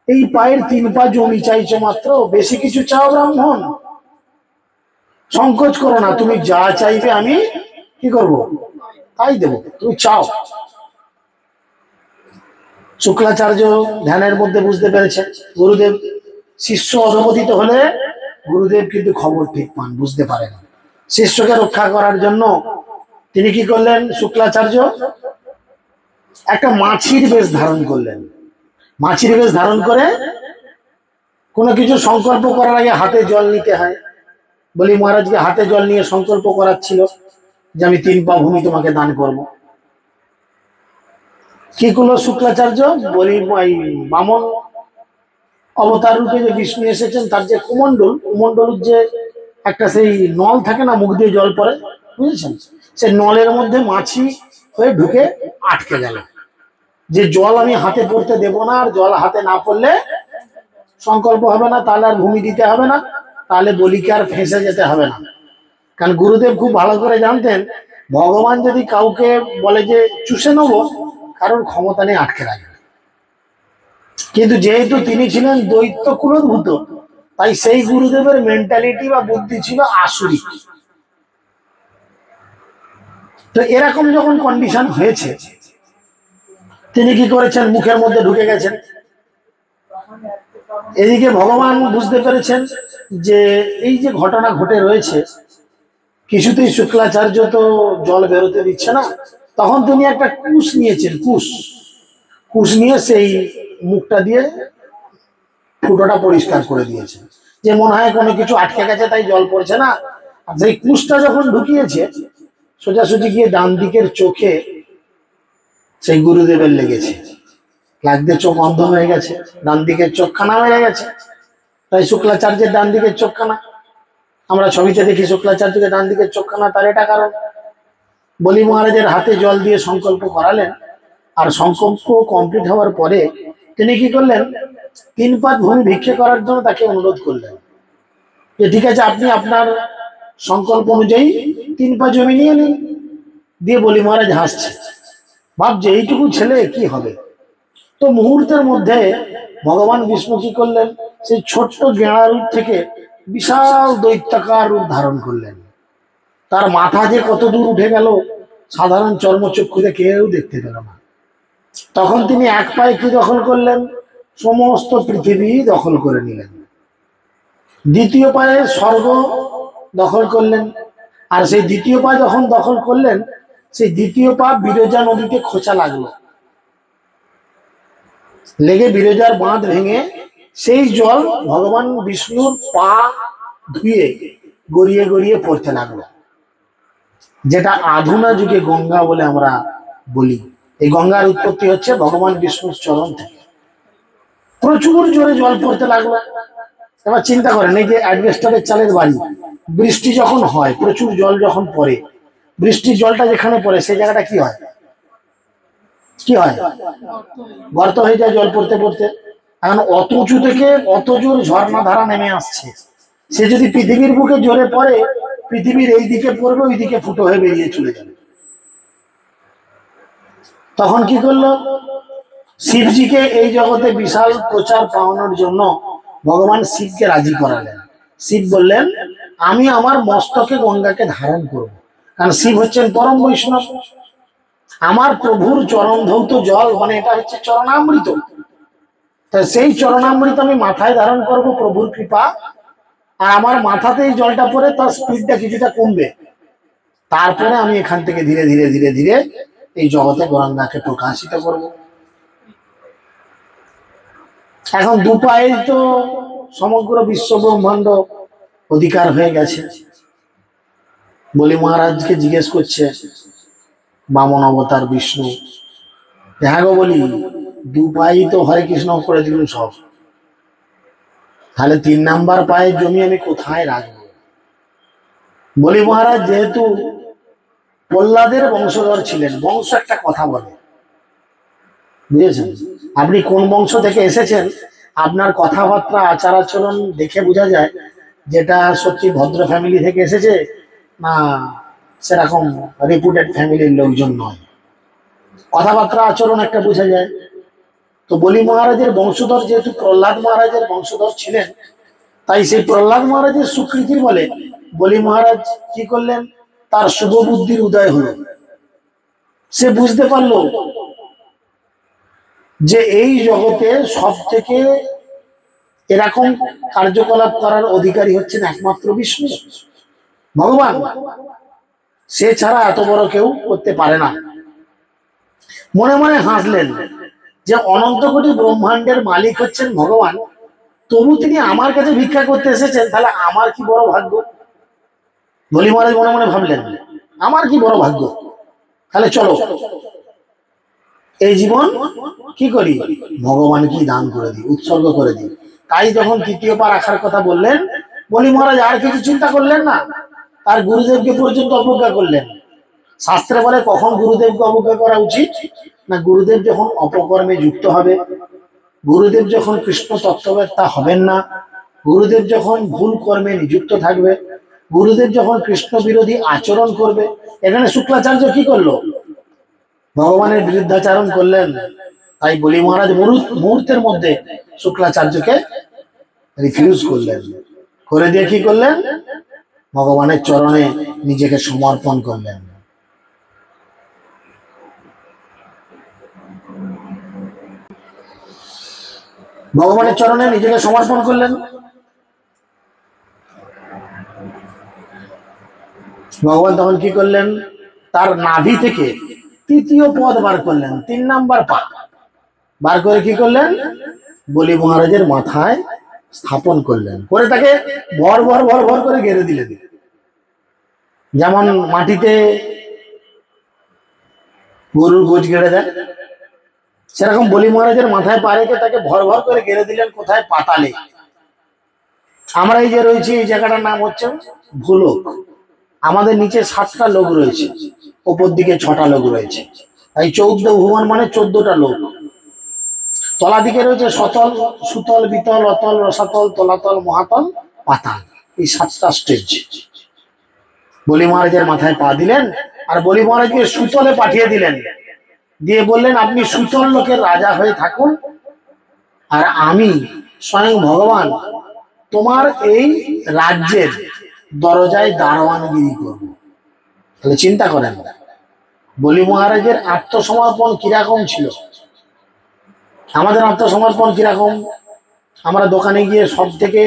এই পায়ের 3 পা জমি চাইছো মাত্র, বেশি কিছু চাও ব্রাহ্মণ? সংকোচ করো না, তুমি যা চাইবে আমি কি করব, তাই দেবো, তুমি চাও। শুক্লাচার্য ধ্যানের মধ্যে বুঝতে পেরেছেন গুরুদেব শিষ্য অধপতিত হলে গুরুদেব কিন্তু খবর ঠিক পান, বুঝতে পারেন। শিষ্যকে রক্ষা করার জন্য তিনি কি করলেন, শুক্লাচার্য একটা মাছির বেশ ধারণ করলেন। মাছির বেশ ধারণ করে কোনো কিছু সংকল্প করার আগে হাতে জল নিতে হয়। বলি মহারাজকে হাতে জল নিয়ে সংকল্প করাচ্ছিল যে আমি 3 পা ভূমি তোমাকে দান করব। কি করলো শুক্লাচার্য, বলি বামন অবতার রূপে যে বিষ্ণু এসেছেন তার যে কুমন্ডল, কুমন্ডলের যে একটা সেই নল থাকে না, মুখ দিয়ে জল পড়ে, বুঝেছেন, সেই নলের মধ্যে মাছি হয়ে ঢুকে আটকে গেল, যে জল আমি হাতে পড়তে দেব না, আর জল হাতে না পড়লে সংকল্প হবে না, তাহলে আর ভূমি দিতে হবে না, তাহলে বলিকে আর ফেঁসে যেতে হবে না। কারণ গুরুদেব খুব ভালো করে জানতেন ভগবান যদি কাউকে বলে যে চুষে নেবো, কারোর ক্ষমতা নেই আটকে রাখবে। কিন্তু যেহেতু তিনি ছিলেন দৈত্য কুলোদ্ভূত, তাই সেই গুরুদেবের মেন্টালিটি বা বুদ্ধি ছিল আসুরিক। তো এরকম যখন কন্ডিশন হয়েছে, তিনি কি করেছেন, মুখের মধ্যে ঢুকে গেছেন। এদিকে ভগবান বুঝতে পেরেছেন যে এই যে ঘটনা ঘটে রয়েছে, কিছুতেই শুক্লাচার্য তো জল বেরোতে দিচ্ছে না, তখন তিনি একটা কুশ নিয়েছেন, কুশ নিয়ে সেই মুখটা দিয়ে ফুটোটা পরিষ্কার করে দিয়েছেন, যে মনে হয় কোনো কিছু আটকে গেছে তাই জল পড়ছে না। আর সেই কুশটা যখন ঢুকিয়েছে, সোজাসুজি গিয়ে ডান দিকের চোখে সেই গুরুদেবের লেগেছে, লাগতে চোখ অন্ধ হয়ে গেছে, ডান দিকের চোখখানা মেরে গেছে। তাই শুক্লাচার্যের ডান দিকের চোখখানা, আমরা ছবিতে দেখি শুক্লাচার্যকে ডান দিকের চোখখানা, তার এটা কারণ। বলি মহারাজের হাতে জল দিয়ে সংকল্প করালেন, আর সংকল্প কমপ্লিট হওয়ার পরে তিনি কি করলেন, 3 পাত ভূমি ভিক্ষে করার জন্য তাকে অনুরোধ করলেন যে ঠিক আছে, আপনি আপনার সংকল্প অনুযায়ী 3 পা জমি নিয়ে নিন। দিয়ে বলি মহারাজ হাসছে, ভাবছে এইটুকু ছেলে কি হবে। তো মুহূর্তের মধ্যে ভগবান বিষ্ণু কি করলেন, সেই ছোট্ট গেঁড়া রূপ থেকে বিশাল দৈত্যাকার রূপ ধারণ করলেন। তার মাথা যে কত দূর উঠে গেল সাধারণ চর্মচক্ষুতে কেউ দেখতে পেল না। তখন তিনি এক পায়ে কি দখল করলেন, সমস্ত পৃথিবী দখল করে নিলেন। দ্বিতীয় পায়ে স্বর্গ দখল করলেন, আর সেই দ্বিতীয় পা যখন দখল করলেন, সেই দ্বিতীয় পা বিরজা নদীতে খোঁচা লাগলো, লেগে বিরজার বাঁধ ভেঙে সেই জল ভগবান বিষ্ণুর পা ধুয়ে গড়িয়ে গড়িয়ে পড়তে লাগলো, যেটা আধুনা যুগে গঙ্গা বলে আমরা বলি। এই গঙ্গার উৎপত্তি হচ্ছে ভগবান বিষ্ণুর চরণ থেকে। প্রচুর জোরে জল পড়তে লাগলো। এবার চিন্তা করেন, এই যে অ্যাডভেস্টারের চালের বাড়ি, বৃষ্টি যখন হয়, প্রচুর জল যখন পড়ে, বৃষ্টির জলটা যেখানে পড়ে সেই জায়গাটা কি হয়, কি হয়, গর্ত হয়ে যায় জল পড়তে পড়তে। এখন অত উঁচু থেকে অত জোর ঝর্ণা ধারা নেমে আসছে, সে যদি পৃথিবীর বুকে জোরে পড়ে, পৃথিবীর এই দিকে পড়বে, ওই দিকে ফুটো হয়ে বেরিয়ে চলে যাবে। তখন কি করলো, শিবজিকে এই জগতে বিশাল প্রচার পাওয়ানোর জন্য ভগবান শিবকে রাজি করালেন। শিব বললেন, আমি আমার মস্তকে গঙ্গাকে ধারণ করব, কারণ শিব হচ্ছেন পরম বৈষ্ণব। আমার প্রভুর চরণ ধৌত জল, মানে এটা হচ্ছে চরণামৃত, তাই সেই চরণামৃত আমি মাথায় ধারণ করব প্রভুর কৃপা, আর আমার মাথাতে এই জলটা পড়ে তার স্পিডটা কিছুটা কমবে, তারপরে আমি এখান থেকে ধীরে ধীরে ধীরে ধীরে এই জগতে গঙ্গাকে প্রকাশিত করব। এখন 2 পায়ে তো সমগ্র বিশ্ব ব্রহ্মাণ্ড অধিকার হয়ে গেছে। বলি মহারাজকে জিজ্ঞেস করছে বামন অবতার বিষ্ণু, হ্যাঁ গো বলি, 2 পায়ে তো হরে কৃষ্ণ করে দিলেন সব, তাহলে 3 নাম্বার পায়ের জমি আমি কোথায় রাখবো? বলি মহারাজ যেহেতু প্রহ্লাদের বংশধর ছিলেন, বংশ একটা কথা বলে, বুঝেছেন? আপনি কোন বংশ থেকে এসেছেন, আপনার কথাবার্তা আচার আচরণ দেখে বোঝা যায় যেটা সত্যি ভদ্র ফ্যামিলি থেকে এসেছে না সেরকম রেপুটেড ফ্যামিলির লোকজন নয়। কথাবার্তা আচরণ একটা বোঝা যায়। তো বলি মহারাজের বংশধর যেহেতু প্রহ্লাদ মহারাজের বংশধর ছিলেন, তাই সেই প্রহ্লাদ মহারাজের স্বীকৃতির বলে বলি মহারাজ কি করলেন, তার শুভ বুদ্ধির উদয় হলো। সে বুঝতে পারলো যে এই জগতে সব থেকে এরকম কার্যকলাপ করার অধিকারী হচ্ছেন একমাত্র বিষ্ণু ভগবান, সে ছাড়া এত বড় কেউ করতে পারে না। মনে মনে হাসলেন যে অনন্ত কোটি ব্রহ্মাণ্ডের মালিক হচ্ছেন ভগবান, তবু তিনি আমার কাছে ভিক্ষা করতে এসেছেন, তাহলে আমার কি বড় ভাগ্য। বলি মহারাজ মনে মনে ভাবলেন, আমার কি বড় ভাগ্য, তাহলে চলো এই জীবন কি করি, ভগবান কি দান করে দিই, উৎসর্গ করে দিই। তাই যখন 3য় পা রাখার কথা বললেন, বলি মহারাজ আর কিছু চিন্তা করলেন না, তার গুরুদেবকে পর্যন্ত অবজ্ঞা করলেন। শাস্ত্রে বলে কখন গুরুদেবকে অবজ্ঞা করা উচিত না, গুরুদেব যখন অপকর্মে যুক্ত হবে, গুরুদেব যখন কৃষ্ণ তত্ত্ববেত্তা হবেন না, গুরুদেব যখন ভুল কর্মে নিযুক্ত থাকবে, গুরুদেব যখন কৃষ্ণ বিরোধী আচরণ করবে। এখানে শুক্লাচার্য কি করলো, ভগবানের বিরুদ্ধাচরণ করলেন। তাই বলি মহারাজ মুহূর্তের মধ্যে শুক্লাচার্যকে রিফিউজ করলেন, করে দিয়ে কি করলেন, ভগবানের চরণে নিজেকে সমর্পণ করলেন। ভগবানের চরণে নিজেকে সমর্পণ করলেন। ভগবান তখন কি করলেন, তার নাভি থেকে 3য় পদ বার করলেন, 3 নাম্বার পা বার করে কি করলেন, বলি মহারাজের মাথায় স্থাপন করলেন, করে তাকে ভর ভর ভর ভর করে গেড়ে দিলেন। যেমন মাটিতে গরুর গোজ গেড়ে দেয়, সেরকম বলি মহারাজের মাথায় পা রেখে তাকে ভর ভর করে গেড়ে দিলেন। কোথায়, পাতালে। আমরা এই যে রয়েছি, এই জায়গাটার নাম হচ্ছে ভূলোক। আমাদের নিচে 7টা লোক রয়েছে, ওপর দিকে 6টা লোক রয়েছে, তাই 14 ভুবন মানে 14টা লোক। তলা দিকে রয়েছে সতল, সুতল, বিতল, অতল, রসাতল, তলাতল, মহাতল, পাতাল। এই 7টা স্টেজ। বলি মহারাজের মাথায় পা দিলেন আর বলি মহারাজকে সুতলে পাঠিয়ে দিলেন, দিয়ে বললেন আপনি সুতল লোকের রাজা হয়ে থাকুন, আর আমি স্বয়ং ভগবান তোমার এই রাজ্যের দরজায় দারোয়ানগিরি করব। তাহলে চিন্তা করেন বলি মহারাজের আত্মসমর্পণ কিরকম ছিল। আমাদের আত্মসমর্পণ কিরকম? আমরা দোকানে গিয়ে সব থেকে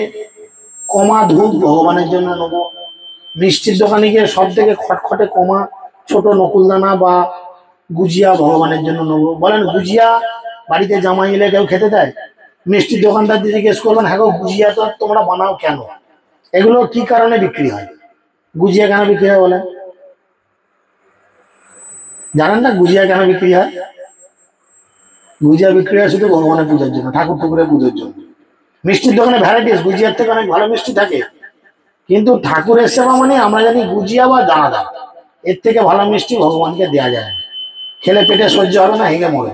কমা ধূপ ভগবানের জন্য নেবো, মিষ্টির দোকানে গিয়ে সব থেকে খটখটে কমা ছোট নকুলদানা বা গুজিয়া ভগবানের জন্য নেবো। বলেন গুজিয়া বাড়িতে জামাই এলে কেউ খেতে দেয়? মিষ্টির দোকানদার দিয়ে জিজ্ঞেস করবেন, হ্যাঁ গো গুজিয়া তো তোমরা বানাও কেন? এগুলো কি কারণে বিক্রি হয়? গুজিয়া কেন বিক্রি হয় বলেন? জানেন না গুজিয়া কেন বিক্রি হয়? গুজিয়া বিক্রি হয় শুধু ভগবানের পূজার জন্য, ঠাকুর ঠাকুরের পুজোর জন্য। মিষ্টির দোকানে ভ্যারাইটিস, গুজিয়ার থেকে অনেক ভালো মিষ্টি থাকে, কিন্তু ঠাকুরের সেবা মানে আমরা জানি গুজিয়া বা দানাদার, এর থেকে ভালো মিষ্টি ভগবানকে দেওয়া যায় না। খেলে পেটে সহ্য হবে না, হেগে মরে।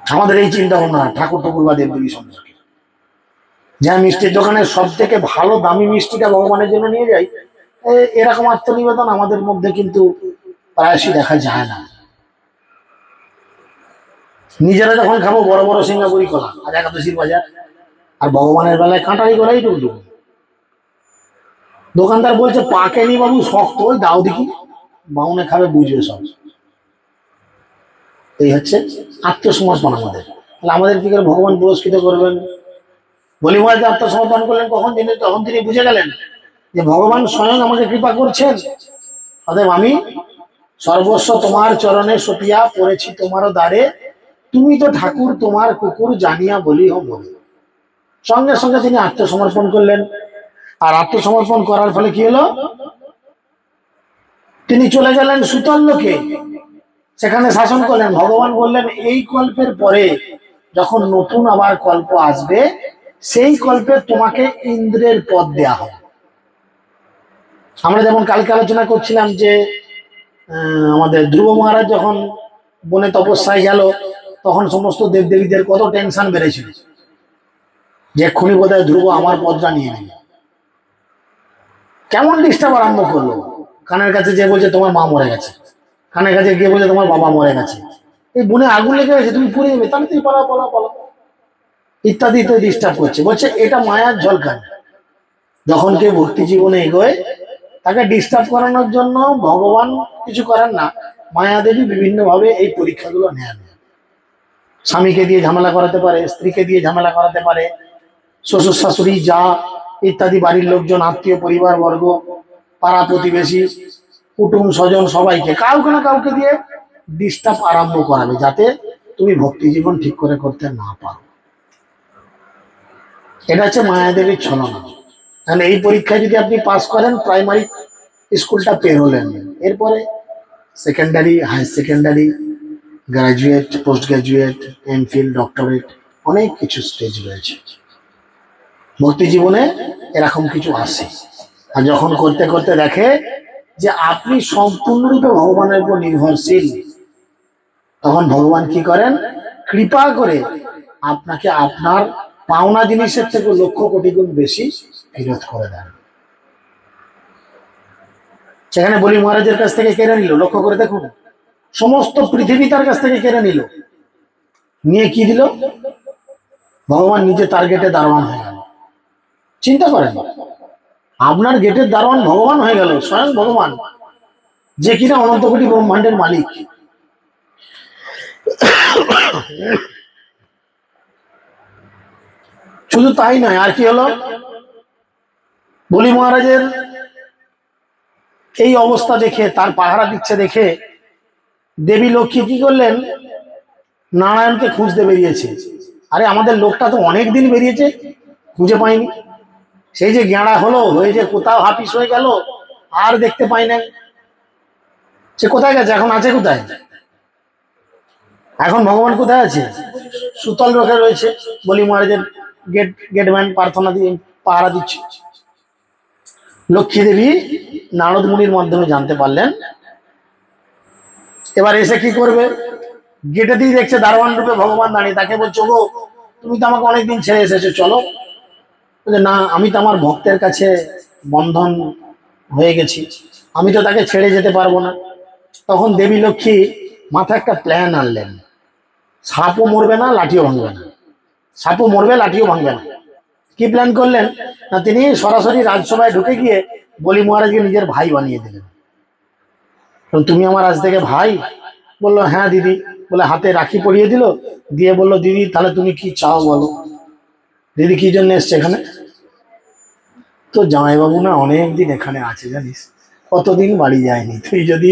আমাদের এই চিন্তা ভাবনা ঠাকুর ঠাকুর বা দেবদেবী সম্পর্কে, যা মিষ্টির দোকানে সব থেকে ভালো দামি মিষ্টিটা ভগবানের জন্য নিয়ে যাই, এরকম আত্মনিবেদন আমাদের মধ্যে কিন্তু প্রায়শই দেখা যায় না। নিজেরা যখন খাবো বড় বড় সিঙ্গাপুরি কলা, আজ একাদশীর বাজার, আর ভগবানের বেলায় কাঁটারি কলাই টুকটুক। দোকানদার বলছে পাকেনি বাবু, শক্ত, ওই দাও দেখি, বাউনে খাবে বুঝবে সব। এই হচ্ছে আত্মসমর্পণ আমাদের। তাহলে আমাদের কি করে ভগবান পুরস্কৃত করবেন? বলি মহারাজ আত্মসমর্পণ করলেন কখন? তখন তিনি বুঝে গেলেন যে ভগবান স্বয়ং আমাকে কৃপা করছেন, অতএব আমি সর্বস্ব তোমার চরণে সপিয়া পড়েছি তোমারও দ্বারে, তুমি তো ঠাকুর তোমার কুকুর জানিয়া বলি হো বলি। সঙ্গে সঙ্গে তিনি আত্মসমর্পণ করলেন। আর আত্মসমর্পণ করার ফলে কি হলো? তিনি চলে গেলেন সুতল লোকে, সেখানে শাসন করলেন। ভগবান বললেন এই কল্পের পরে যখন নতুন আবার কল্প আসবে, সেই কল্পে তোমাকে ইন্দ্রের পদ দেয়া হবে। আমরা যেমন কালকে আলোচনা করছিলাম যে আমাদের ধ্রুব মহারাজ যখন বনে তপস্যায় গেল, তখন সমস্ত দেবদেবীদের কত টেনশন বেড়েছিল যে এক্ষুনি বোধহয় ধ্রুব আমার পদটা নিয়ে নেবে। কেমন ডিস্টার্ব আরম্ভ করলো, কানের কাছে যে বলছে তোমার মা মরে গেছে, কানের কাছে গিয়ে বলছে তোমার বাবা মরে গেছে, এই বনে আগুন লেগে গেছে তুমি পুড়ে যাবে, তাহলে তুই পালা পালা পালা ইত্যাদি ইত্যাদি ডিস্টার্ব করছে। বলছে এটা মায়ার ঝলকানি। যখন কেউ ভক্তি জীবনে এগোয়, তাকে ডিস্টার্ব করানোর জন্য ভগবান কিছু করেন না, মায়াদেবী বিভিন্ন ভাবে এই পরীক্ষাগুলো নেন। স্বামীকে দিয়ে ঝামেলা করাতে পারে, স্ত্রীকে দিয়ে ঝামেলা করাতে পারে, শ্বশুর শাশুড়ি যা ইত্যাদি বাড়ির লোকজন, আত্মীয় পরিবার বর্গ, পাড়া প্রতিবেশী, কুটুম স্বজন, সবাইকে কাউকে না কাউকে দিয়ে ডিস্টার্ব আরম্ভ করাবে, যাতে তুমি ভক্তি জীবন ঠিক করে করতে না পারো। এটা হচ্ছে মায়াদেবীর ছলনা। তাহলে এই পরীক্ষায় যদি আপনি পাস করেন, প্রাইমারি স্কুলটা পের হলেন, এরপরে secondary, higher secondary, graduate, post graduate, MPhil, doctorate, অনেক কিছু স্টেজ রয়েছে ভক্তি জীবনে। এরকম কিছু আসে, আর যখন করতে করতে দেখে যে আপনি সম্পূর্ণরূপে ভগবানের উপর নির্ভরশীল, তখন ভগবান কি করেন? কৃপা করে আপনাকে আপনার পাওনা জিনিসের থেকে লক্ষ কোটি গুণ বেশি ফেরত করে দেন। সেখানে বলি মহারাজের কাছ থেকে কেড়ে নিল, লক্ষ্য করে দেখুন, সমস্ত পৃথিবী তার কাছ থেকে কেড়ে নিল, নিয়ে কি দিল? ভগবান নিজে তার গেটে দারোয়ান হয়ে গেল। চিন্তা করেন, আপনার গেটের দারোয়ান ভগবান হয়ে গেল, স্বয়ং ভগবান, যে কিনা অনন্ত কোটি ব্রহ্মাণ্ডের মালিক। শুধু তাই নয়, আর কি হলো? বলি মহারাজের এই অবস্থা দেখে, তার পাহারা দিচ্ছে দেখে, দেবী লক্ষ্মী কি করলেন? নারায়ণকে খুঁজতে বেরিয়েছে। আরে আমাদের লোকটা তো অনেক দিন বেরিয়েছে, খুঁজে পাইনি। সেই যে গেঁড়া হলো, হয়ে যে কোথাও হাফিস হয়ে গেল, আর দেখতে পাই না। সে কোথায় গেছে? এখন আছে কোথায়? এখন ভগবান কোথায় আছে? সুতল লোকে রয়েছে বলি মহারাজের গেটম্যান প্রার্থনা দিয়ে পাহারা দিচ্ছে। লক্ষ্মী দেবী নারদ মুনির মাধ্যমে জানতে পারলেন। এবার এসে কি করবে, গেটে দিয়ে দেখছে দারোয়ান রূপে ভগবান দাঁড়িয়ে, তাকে বলছো গো তুমি তো আমাকে অনেকদিন ছেড়ে এসেছো, চলো। না, আমি তো আমার ভক্তের কাছে বন্ধন হয়ে গেছি, আমি তো তাকে ছেড়ে যেতে পারবো না। তখন দেবী লক্ষ্মী মাথায় একটা প্ল্যান আনলেন, সাপও মরবে না, লাঠিও ভাঙবে না। সাপও মরবে, লাঠিও ভাঙবে না। কি প্ল্যান করলেন না, তিনি সরাসরি রাজসভায় ঢুকে গিয়ে বলি মহারাজকে নিজের ভাই বানিয়ে দিলেন। তুমি আমার আজ থেকে ভাই? বললো হ্যাঁ দিদি। বলে হাতে রাখি পরিয়ে দিল, দিয়ে বললো দিদি তাহলে তুমি কি চাও বলো। দিদি কি জন্য এসছে এখানে? তো জামাইবাবু না অনেকদিন এখানে আছে জানিস, কতদিন বাড়ি যায়নি, তুই যদি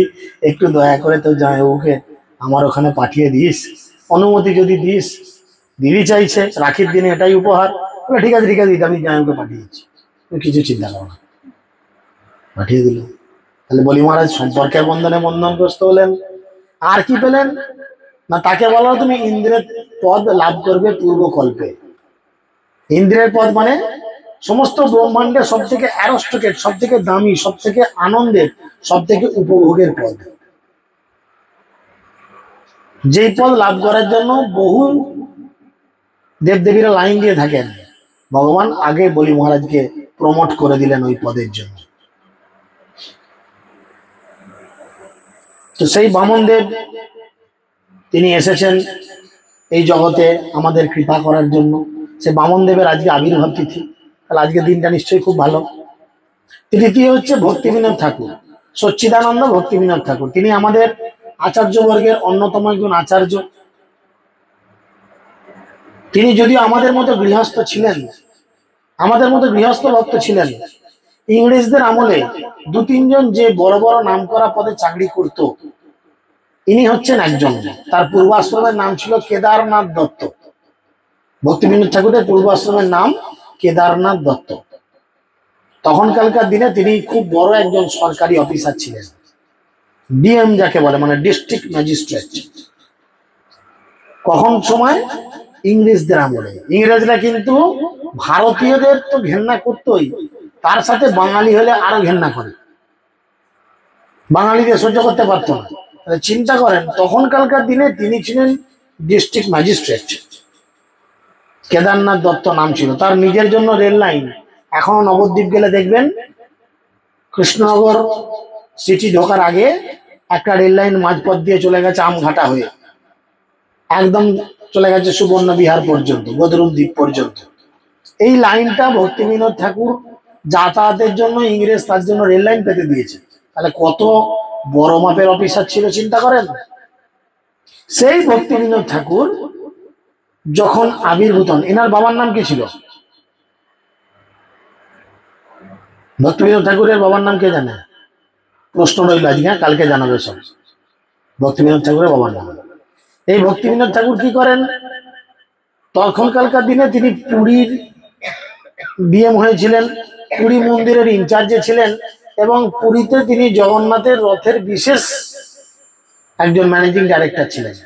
একটু দয়া করে তোর জামাইবাবুকে আমার ওখানে পাঠিয়ে দিস, অনুমতি যদি দিস। দিদি চাইছে রাখির দিনে এটাই উপহার। বলে ঠিক আছে ঠিক আছে দিদি, আমি জামাইবাবুকে পাঠিয়ে দিচ্ছি, তুমি কিছু চিন্তা করো না। পাঠিয়ে দিল। তাহলে বলি মহারাজ সম্পর্কের বন্ধনে বন্ধনগ্রস্ত হলেন। আর কি পেলেন না, তাকে বলা তুমি ইন্দ্রের পদ লাভ করবে পূর্বকল্পে। ইন্দ্রের পদ মানে সমস্ত ব্রহ্মাণ্ডের সব থেকে অ্যারোস্টকেট, সব থেকে দামি, সব থেকে আনন্দের, সব থেকে উপভোগের পদ। যেই পদ লাভ করার জন্য বহু দেবদেবীরা লাইন দিয়ে থাকেন, ভগবান আগে বলি মহারাজকে প্রমোট করে দিলেন ওই পদের জন্য। তো সেই বামন দেব তিনি এসেছেন এই জগতে আমাদের কৃপা করার জন্য। সে বামন দেবের আজকে আবির্ভাব তিথি, তাহলে আজকের দিনটা নিশ্চয়ই খুব ভালো। তৃতীয় হচ্ছে ভক্তি বিনোদ ঠাকুর, সচ্চিদানন্দ ভক্তি বিনোদ ঠাকুর। তিনি আমাদের আচার্য বর্গের অন্যতম একজন আচার্য। তিনি যদিও আমাদের মতো গৃহস্থ ছিলেন, আমাদের মতো গৃহস্থ ভক্ত ছিলেন, ইংরেজদের আমলে দু তিনজন যে বড় বড় নামকরা পদে চাকরি করত, ইনি হচ্ছেন একজন। তার পূর্বাশ্রমের নাম ছিল কেদারনাথ দত্ত। ভক্তি বিনোদ ঠাকুরের পূর্বাশ্রমের নাম কেদারনাথ দত্ত। তখনকালকার দিনে তিনি খুব বড় একজন সরকারি অফিসার ছিলেন, ডিএম যাকে বলে, মানে ডিস্ট্রিক্ট ম্যাজিস্ট্রেট। কখন সময়? ইংরেজদের আমলে। ইংরেজরা কিন্তু ভারতীয়দের তো ঘেন্না করতোই, তার সাথে বাঙালি হলে আরো ঘেন্না করে, বাঙালিদের সহ্য করতে পারতো না। চিন্তা করেন তখনকালকার দিনে তিনি ছিলেন ডিস্ট্রিক্ট ম্যাজিস্ট্রেট। কেদারনাথ দত্ত নাম ছিল। তার নিজের জন্য রেল লাইন, এখনো নবদ্বীপ গেলে দেখবেন কৃষ্ণনগর সিটি ঢোকার আগে একটা রেল লাইন মাঝপথ দিয়ে চলে গেছে আমঘাটা হয়ে, একদম চলে গেছে সুবর্ণ বিহার পর্যন্ত, বদরুল দ্বীপ পর্যন্ত। এই লাইনটা ভক্তি বিনোদ ঠাকুর যাতায়াতের জন্য ইংরেজ তার জন্য রেল লাইন পেতে দিয়েছে। তাহলে কত বড় মাপের অফিসার ছিল চিন্তা করেন। সেই ভক্তি বিনোদ ঠাকুর যখন আবির্ভূত হন, এনার বাবার নাম কি ছিল? ভক্তি বিনোদ ঠাকুরের বাবার নাম কে জানে? প্রশ্ন রইল আজকে, হ্যাঁ কালকে জানাবে সব। ভক্তি বিনোদ ঠাকুরের বাবার নাম। এই ভক্তি বিনোদ ঠাকুর কি করেন, তখনকালকার দিনে তিনি পুরীর ডিএম হয়েছিলেন, পুরী মন্দিরের ইনচার্জে ছিলেন, এবং পুরীতে তিনি জগন্নাথের রথের বিশেষ একজন ম্যানেজিং ডাইরেক্টর ছিলেন।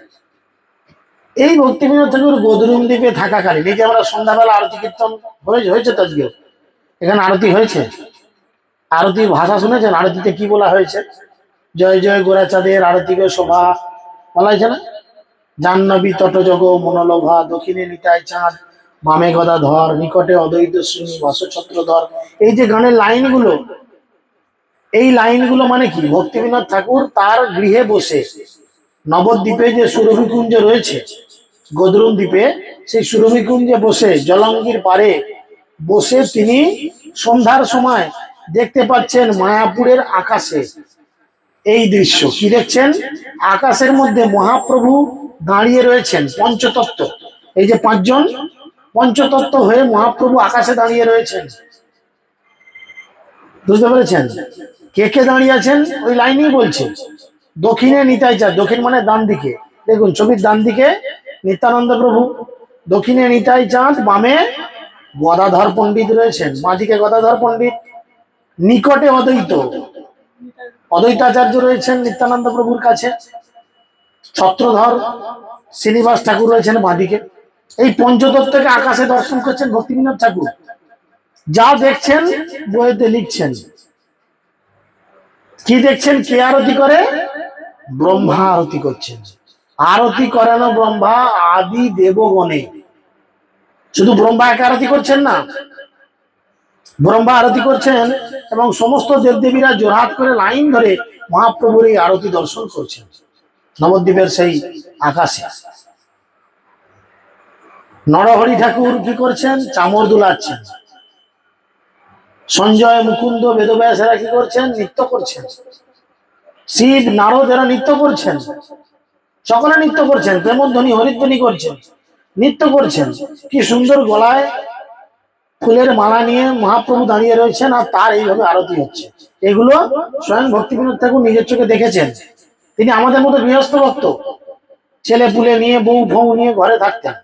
এই ভক্তি বিনোদ ঠাকুর বদরুম দ্বীপে থাকাকালীন, এই যে আমরা সন্ধ্যাবেলা আরতি কীর্তন হয়েছে তো আজকে এখানে আরতি হয়েছে, আরতির ভাষা শুনেছেন? আরতিতে কি বলা হয়েছে? জয় জয় গোরাচাঁদের আরতিকে শোভা বলা হয়েছে না? জাহ্নবী তটজগ মনোলোভা, দক্ষিণে নিতাই চাঁদ, বামে গদাধর, নিকটে অদ্বৈত শ্রীনিবাস ছত্রধর। এই যে গানের লাইনগুলো, এই লাইনগুলো মানে কি? ভক্তি বিনোদ ঠাকুর তার গৃহে বসে নবদ্বীপে যে সুরভিকুঞ্জ রয়েছে গদরুম দ্বীপে, সেই সুরভিকুঞ্জে বসে জলঙ্গির পারে বসে তিনি সন্ধ্যার সময় দেখতে পাচ্ছেন মায়াপুরের আকাশে এই দৃশ্য। কি দেখছেন? আকাশের মধ্যে মহাপ্রভু দাঁড়িয়ে রয়েছেন, পঞ্চতত্ত্ব, এই যে পাঁচজন পঞ্চতত্ত্ব হয়ে মহাপ্রভু আকাশে দাঁড়িয়ে রয়েছেন। বুঝতে পেরেছেন? কে কে দাঁড়িয়ে আছেন ওই লাইনই বলছে। দক্ষিণে নিতাই চাঁদ, দক্ষিণ মানে ডান দিকে, দেখুন ছবির ডান দিকে নিত্যানন্দ প্রভু, দক্ষিণে নিতাই চাঁদ, বামে গদাধর পণ্ডিত রয়েছেন, বাঁদিকে গদাধর পণ্ডিত, নিকটে অদ্বৈত, অদ্বৈতাচার্য রয়েছেন নিত্যানন্দ প্রভুর কাছে, ছত্রধর শ্রীনিবাস ঠাকুর রয়েছেন বাঁদিকে। এই পঞ্চতত্ত্বকে আকাশে দর্শন করছেন ভক্তিবিনোদ ঠাকুর। যা দেখছেন বইতে লিখছেন। কি দেখছেন? কে আরতি করে? ব্রহ্মা আরতি করছেন। আরতি করানো ব্রহ্মা আদি দেবগণে। শুধু ব্রহ্মা একা আরতি করছেন না, ব্রহ্মা আরতি করছেন এবং সমস্ত দেবদেবীরা জোড়হাত করে লাইন ধরে মহাপ্রভুর এই আরতি দর্শন করছেন নবদ্বীপের সেই আকাশে। নরহরি ঠাকুর কি করছেন? চামর দুলাচ্ছেন। সঞ্জয়, মুকুন্দ, বেদব্যাসেরা কি করছেন? নৃত্য করছেন। শিব, নারদ এরা নৃত্য করছেন। সকলে নৃত্য করছেন, প্রেমধ্বনি, হরিধ্বনি করছেন, নৃত্য করছেন। কি সুন্দর গলায় ফুলের মালা নিয়ে মহাপ্রভু দাঁড়িয়ে রয়েছেন আর তার এইভাবে আরতি হচ্ছে। এগুলো স্বয়ং ভক্তিবিনোদ ঠাকুর নিজের চোখে দেখেছেন। তিনি আমাদের মতো গৃহস্থ ভক্ত, ছেলে পুলে নিয়ে, বউ ফৌ নিয়ে ঘরে থাকতেন,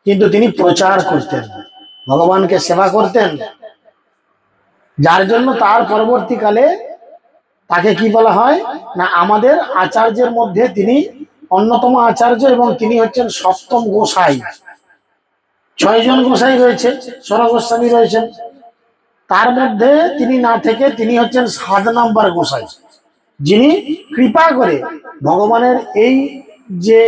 কিন্তু তিনি প্রচার করতেন, ভগবানকে সেবা করতেন। যার জন্য তার পরবর্তীকালে তাকে কি বলা হয় না, আমাদের আচার্যের মধ্যে তিনি অন্যতম আচার্য এবং তিনি হচ্ছেন সপ্তম গোসাই। 6 জন গোসাই রয়েছে, সর গোস্বামী রয়েছেন, তার মধ্যে তিনি না থেকে তিনি হচ্ছেন 7 নাম্বার গোসাই, যিনি কৃপা করে ভগবানের এই যে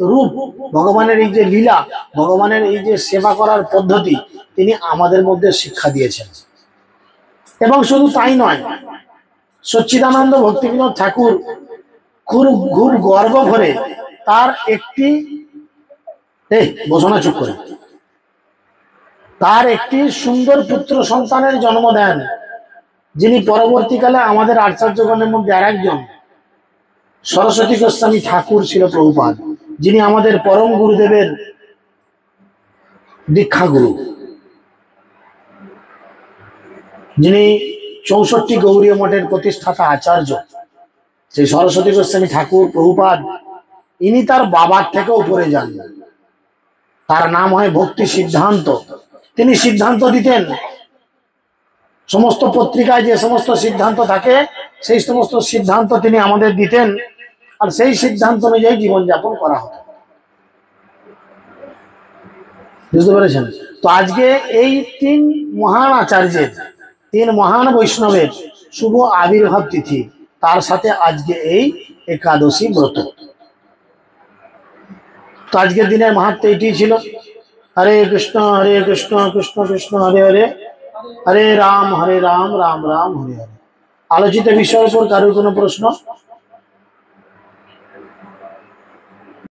রূপ, ভগবানের এই যে লীলা, ভগবানের এই যে সেবা করার পদ্ধতি তিনি আমাদের মধ্যে শিক্ষা দিয়েছেন। এবং শুধু তাই নয়, সচ্চিদানন্দ ভক্তিবিনোদ ঠাকুর খুব গর্ব ভরে তার একটি বসনা চুপ করে তার একটি সুন্দর পুত্র সন্তানের জন্ম দেন, যিনি পরবর্তীকালে আমাদের আচার্যগণের মধ্যে আরেকজন সরস্বতী গোস্বামী ঠাকুর ছিল প্রভুপাদ, যিনি আমাদের পরম গুরুদেবের দীক্ষা গুরু, যিনি 64 গৌরীয় মঠের প্রতিষ্ঠাতা আচার্য। সেই সরস্বতী গোস্বামী ঠাকুর প্রভুপাদ, ইনি তার বাবার থেকে উপরে যান। তার নাম হয় ভক্তি সিদ্ধান্ত। তিনি সিদ্ধান্ত দিতেন, সমস্ত পত্রিকায় যে সমস্ত সিদ্ধান্ত থাকে সেই সমস্ত সিদ্ধান্ত তিনি আমাদের দিতেন, আর সেই সিদ্ধান্ত অনুযায়ী জীবনযাপন করা হতো। বুঝতে পেরেছেন? তো আজকে এই 3 মহান আচার্যের, 3 মহান বৈষ্ণবের শুভ আবির্ভাব তিথি, তার সাথে আজকে এই একাদশী ব্রত। তো আজকের দিনের মাহাত্ম্য এটি ছিল। হরে কৃষ্ণ কৃষ্ণ কৃষ্ণ হরে হরে, হরে রাম রাম রাম হরে হরে। আলোচিত বিষয়ের উপর কারোর কোনো প্রশ্ন?